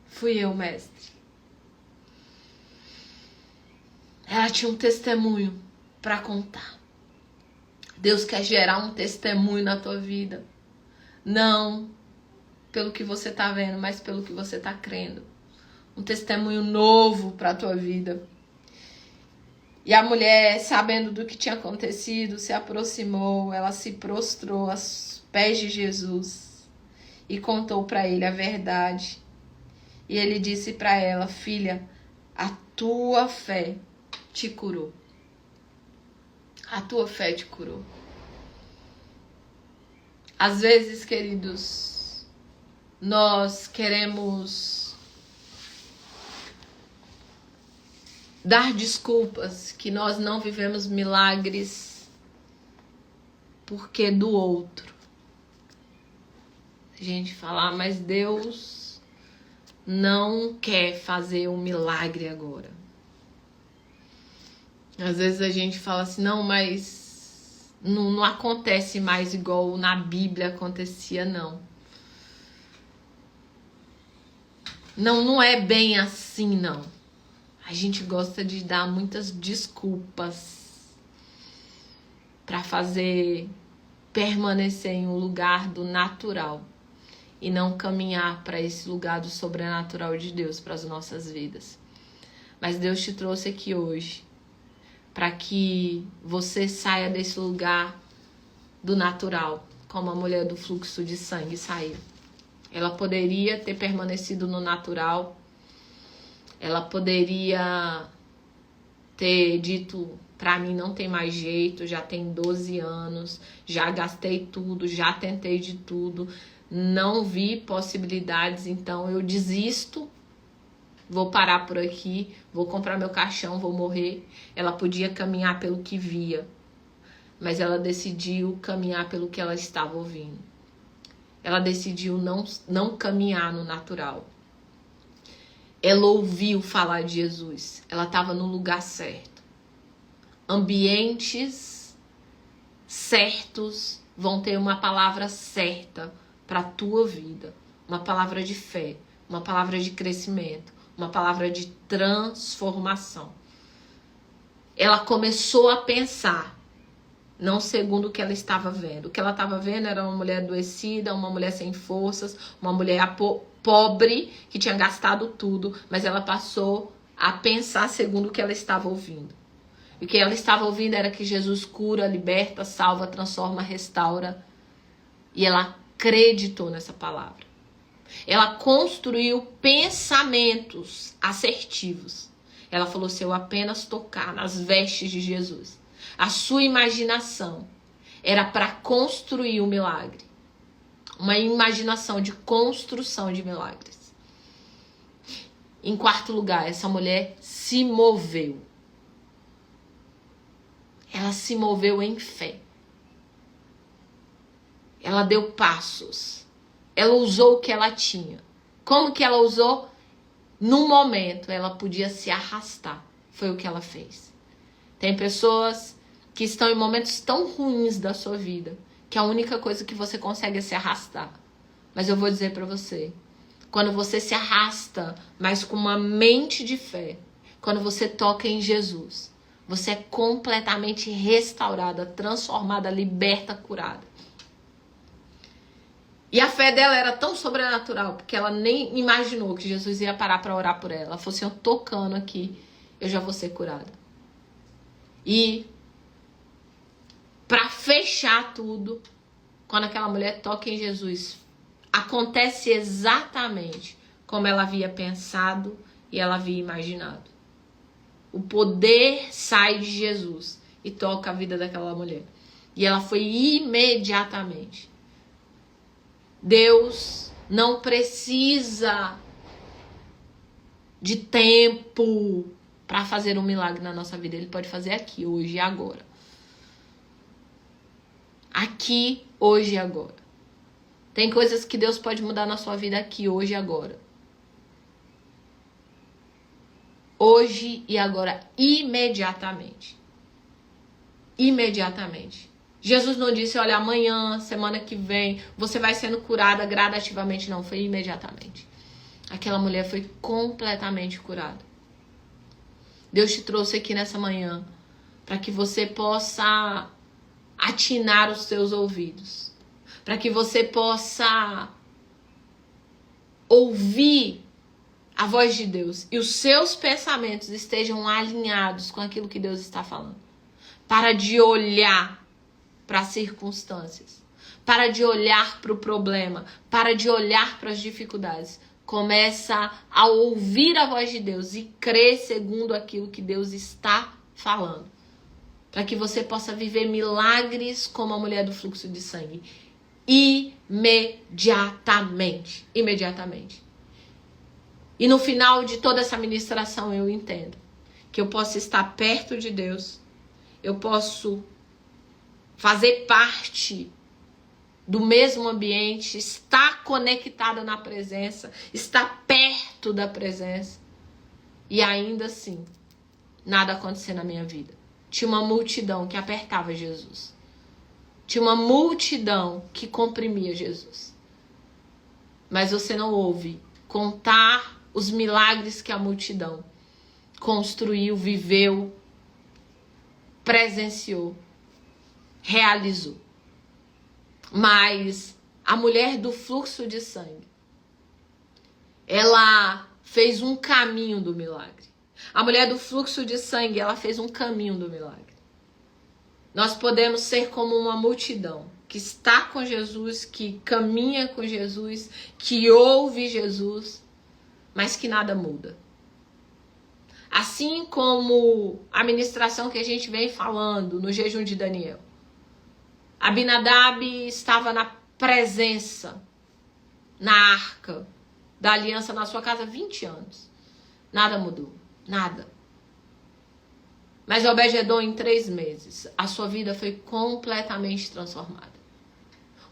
fui eu, mestre. Ela tinha um testemunho para contar. Deus quer gerar um testemunho na tua vida. Não pelo que você está vendo, mas pelo que você está crendo. Um testemunho novo para a tua vida. E a mulher, sabendo do que tinha acontecido, se aproximou, ela se prostrou aos pés de Jesus e contou para ele a verdade. E ele disse para ela: filha, a tua fé te curou. A tua fé te curou. Às vezes, queridos, nós queremos dar desculpas que nós não vivemos milagres porque do outro. A gente falar, mas Deus não quer fazer um milagre agora. Às vezes a gente fala assim, não, mas não acontece mais igual na Bíblia acontecia, não. Não é bem assim, não. A gente gosta de dar muitas desculpas para fazer permanecer em um lugar do natural e não caminhar para esse lugar do sobrenatural de Deus para as nossas vidas. Mas Deus te trouxe aqui hoje para que você saia desse lugar do natural, como a mulher do fluxo de sangue saiu. Ela poderia ter permanecido no natural, ela poderia ter dito, pra mim não tem mais jeito, já tem 12 anos, já gastei tudo, já tentei de tudo, não vi possibilidades, então eu desisto, vou parar por aqui, vou comprar meu caixão, vou morrer. Ela podia caminhar pelo que via, mas ela decidiu caminhar pelo que ela estava ouvindo. Ela decidiu não caminhar no natural. Ela ouviu falar de Jesus. Ela estava no lugar certo. Ambientes certos vão ter uma palavra certa para a tua vida. Uma palavra de fé, uma palavra de crescimento, uma palavra de transformação. Ela começou a pensar, não segundo o que ela estava vendo. O que ela estava vendo era uma mulher adoecida, uma mulher sem forças, uma mulher pobre que tinha gastado tudo, mas ela passou a pensar segundo o que ela estava ouvindo. E o que ela estava ouvindo era que Jesus cura, liberta, salva, transforma, restaura. E ela acreditou nessa palavra. Ela construiu pensamentos assertivos. Ela falou, se eu apenas tocar nas vestes de Jesus, a sua imaginação era para construir um milagre. Uma imaginação de construção de milagres. Em quarto lugar, essa mulher se moveu. Ela se moveu em fé. Ela deu passos. Ela usou o que ela tinha. Como que ela usou? Num momento, ela podia se arrastar. Foi o que ela fez. Tem pessoas que estão em momentos tão ruins da sua vida que a única coisa que você consegue é se arrastar. Mas eu vou dizer para você, quando você se arrasta, mas com uma mente de fé, quando você toca em Jesus, você é completamente restaurada, transformada, liberta, curada. E a fé dela era tão sobrenatural, porque ela nem imaginou que Jesus ia parar para orar por ela. Ela falou assim, eu tocando aqui, eu já vou ser curada. E para fechar tudo, quando aquela mulher toca em Jesus, acontece exatamente como ela havia pensado e ela havia imaginado. O poder sai de Jesus e toca a vida daquela mulher. E ela foi imediatamente. Deus não precisa de tempo para fazer um milagre na nossa vida. Ele pode fazer aqui, hoje e agora. Aqui, hoje e agora. Tem coisas que Deus pode mudar na sua vida aqui, hoje e agora. Hoje e agora, imediatamente. Imediatamente. Jesus não disse, olha, amanhã, semana que vem, você vai sendo curada gradativamente. Não, foi imediatamente. Aquela mulher foi completamente curada. Deus te trouxe aqui nessa manhã para que você possa atinar os seus ouvidos. Para que você possa ouvir a voz de Deus e os seus pensamentos estejam alinhados com aquilo que Deus está falando. Para de olhar para as circunstâncias. Para de olhar para o problema. Para de olhar para as dificuldades. Começa a ouvir a voz de Deus e crer segundo aquilo que Deus está falando. Para que você possa viver milagres como a mulher do fluxo de sangue. Imediatamente. Imediatamente. E no final de toda essa ministração eu entendo que eu possa estar perto de Deus, eu posso fazer parte do mesmo ambiente, estar conectada na presença, estar perto da presença, e ainda assim, nada acontecer na minha vida. Tinha uma multidão que apertava Jesus. Tinha uma multidão que comprimia Jesus. Mas você não ouve contar os milagres que a multidão construiu, viveu, presenciou, realizou. Mas a mulher do fluxo de sangue, ela fez um caminho do milagre. A mulher do fluxo de sangue, ela fez um caminho do milagre. Nós podemos ser como uma multidão que está com Jesus, que caminha com Jesus, que ouve Jesus, mas que nada muda. Assim como a ministração que a gente vem falando no jejum de Daniel. Abinadab estava na presença, na arca da aliança na sua casa há 20 anos. Nada mudou, nada. Mas Obed-Edom, em 3 meses, a sua vida foi completamente transformada.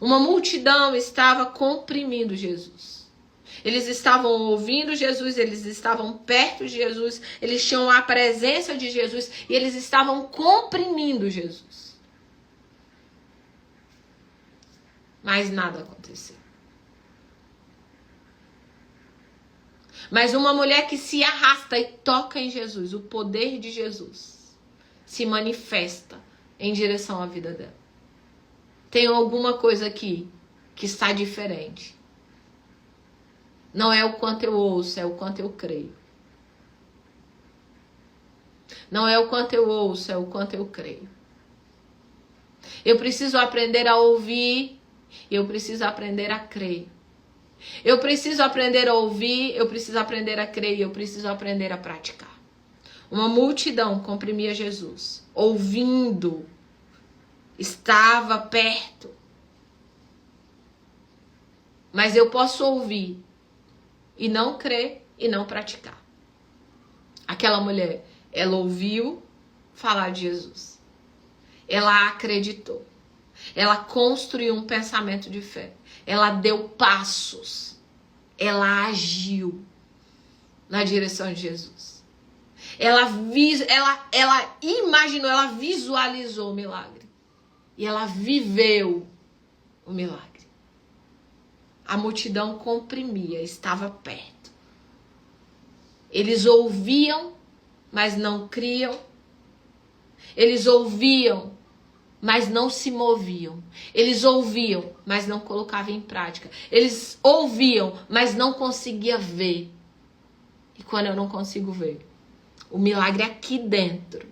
Uma multidão estava comprimindo Jesus. Eles estavam ouvindo Jesus, eles estavam perto de Jesus, eles tinham a presença de Jesus e eles estavam comprimindo Jesus. Mas nada aconteceu. Mas uma mulher que se arrasta e toca em Jesus, o poder de Jesus se manifesta em direção à vida dela. Tem alguma coisa aqui que está diferente. Não é o quanto eu ouço, é o quanto eu creio. Não é o quanto eu ouço, é o quanto eu creio. Eu preciso aprender a ouvir, eu preciso aprender a crer. Eu preciso aprender a ouvir, eu preciso aprender a crer, eu preciso aprender a praticar. Uma multidão comprimia Jesus, ouvindo, estava perto. Mas eu posso ouvir e não crer e não praticar. Aquela mulher, ela ouviu falar de Jesus. Ela acreditou. Ela construiu um pensamento de fé. Ela deu passos. Ela agiu na direção de Jesus. Ela imaginou, ela visualizou o milagre. E ela viveu o milagre. A multidão comprimia, estava perto. Eles ouviam, mas não criam. Eles ouviam, mas não se moviam. Eles ouviam, mas não colocavam em prática. Eles ouviam, mas não conseguiam ver. E quando eu não consigo ver, o milagre é aqui dentro.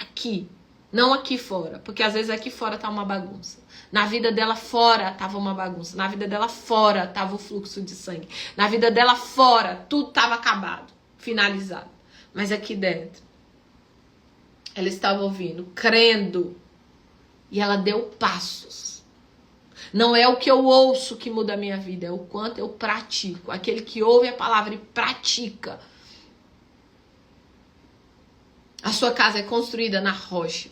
Aqui. Não aqui fora. Porque às vezes aqui fora tá uma bagunça. Na vida dela fora tava uma bagunça. Na vida dela fora tava o fluxo de sangue. Na vida dela fora tudo tava acabado. Finalizado. Mas aqui dentro, ela estava ouvindo, crendo. E ela deu passos. Não é o que eu ouço que muda a minha vida, é o quanto eu pratico. Aquele que ouve a palavra e pratica. A sua casa é construída na rocha.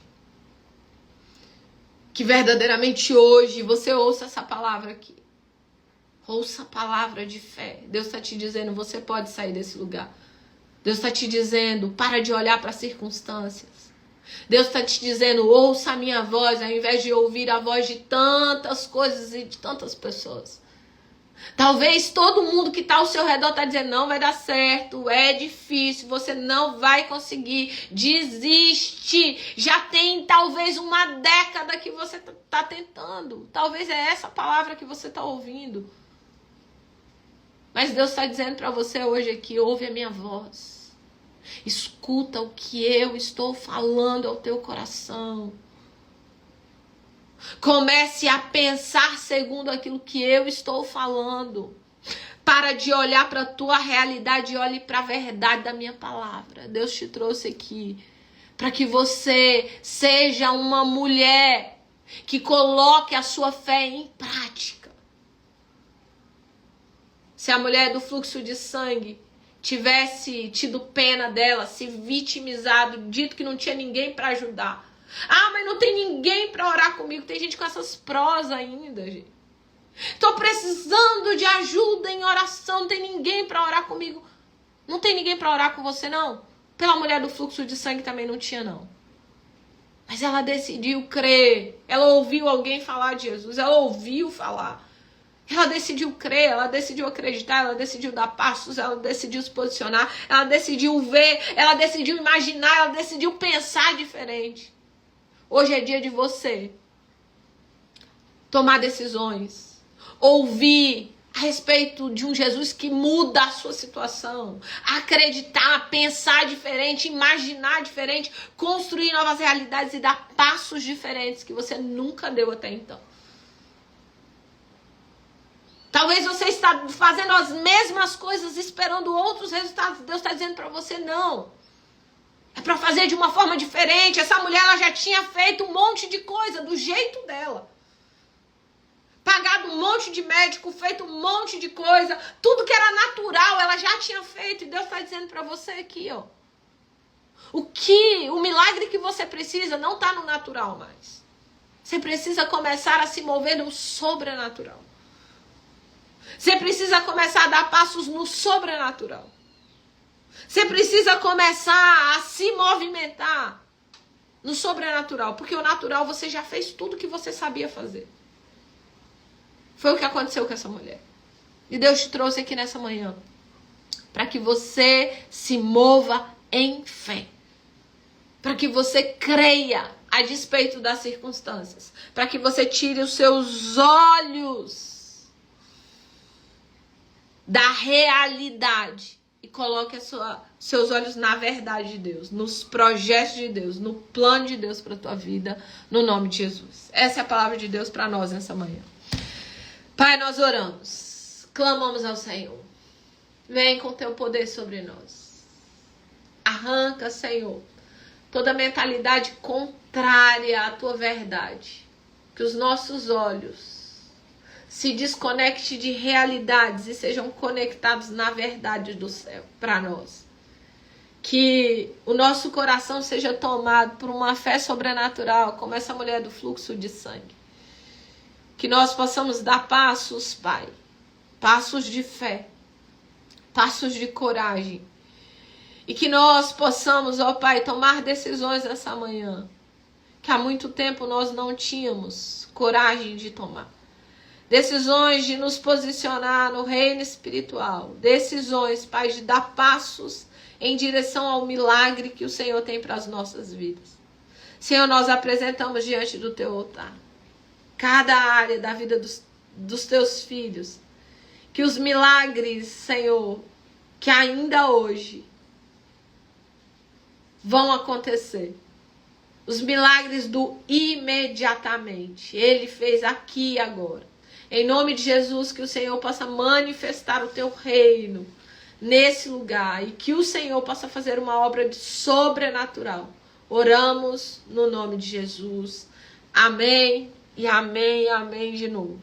Que verdadeiramente hoje você ouça essa palavra aqui. Ouça a palavra de fé. Deus está te dizendo, você pode sair desse lugar. Deus está te dizendo, para de olhar para as circunstâncias. Deus está te dizendo, ouça a minha voz, ao invés de ouvir a voz de tantas coisas e de tantas pessoas. Talvez todo mundo que está ao seu redor está dizendo, não vai dar certo, é difícil, você não vai conseguir, desiste. Já tem talvez uma década que você está tentando. Talvez é essa palavra que você está ouvindo. Mas Deus está dizendo para você hoje aqui, ouve a minha voz. Escuta o que eu estou falando ao teu coração. Comece a pensar segundo aquilo que eu estou falando. Para de olhar para a tua realidade e olhe para a verdade da minha palavra. Deus te trouxe aqui para que você seja uma mulher que coloque a sua fé em prática. Se a mulher do fluxo de sangue tivesse tido pena dela, se vitimizado, dito que não tinha ninguém para ajudar. Ah, mas não tem ninguém para orar comigo. Tem gente com essas prosas ainda, gente. Tô precisando de ajuda em oração, não tem ninguém para orar comigo. Não tem ninguém para orar com você, não? Pela mulher do fluxo de sangue também não tinha, não. Mas ela decidiu crer. Ela ouviu alguém falar de Jesus. Ela ouviu falar. Ela decidiu crer, ela decidiu acreditar, ela decidiu dar passos, ela decidiu se posicionar, ela decidiu ver, ela decidiu imaginar, ela decidiu pensar diferente. Hoje é dia de você tomar decisões, ouvir a respeito de um Jesus que muda a sua situação, acreditar, pensar diferente, imaginar diferente, construir novas realidades e dar passos diferentes que você nunca deu até então. Talvez você está fazendo as mesmas coisas, esperando outros resultados. Deus está dizendo para você, não. É para fazer de uma forma diferente. Essa mulher ela já tinha feito um monte de coisa do jeito dela. Pagado um monte de médico, feito um monte de coisa. Tudo que era natural, ela já tinha feito. E Deus está dizendo para você aqui, ó. O milagre que você precisa não está no natural mais. Você precisa começar a se mover no sobrenatural. Você precisa começar a dar passos no sobrenatural. Você precisa começar a se movimentar no sobrenatural. Porque o natural você já fez tudo que você sabia fazer. Foi o que aconteceu com essa mulher. E Deus te trouxe aqui nessa manhã para que você se mova em fé. Para que você creia a despeito das circunstâncias. Para que você tire os seus olhos da realidade e coloque seus olhos na verdade de Deus, nos projetos de Deus, no plano de Deus para a tua vida, no nome de Jesus. Essa é a palavra de Deus para nós nessa manhã. Pai, nós oramos, clamamos ao Senhor. Vem com teu poder sobre nós. Arranca, Senhor, toda mentalidade contrária à tua verdade. Que os nossos olhos se desconecte de realidades e sejam conectados na verdade do céu para nós. Que o nosso coração seja tomado por uma fé sobrenatural, como essa mulher do fluxo de sangue. Que nós possamos dar passos, Pai, passos de fé, passos de coragem. E que nós possamos, ó Pai, tomar decisões nessa manhã que há muito tempo nós não tínhamos coragem de tomar. Decisões de nos posicionar no reino espiritual. Decisões, Pai, de dar passos em direção ao milagre que o Senhor tem para as nossas vidas. Senhor, nós apresentamos diante do teu altar cada área da vida dos teus filhos. Que os milagres, Senhor, que ainda hoje vão acontecer. Os milagres do imediatamente. Ele fez aqui e agora. Em nome de Jesus, que o Senhor possa manifestar o teu reino nesse lugar e que o Senhor possa fazer uma obra de sobrenatural. Oramos no nome de Jesus. Amém e amém de novo.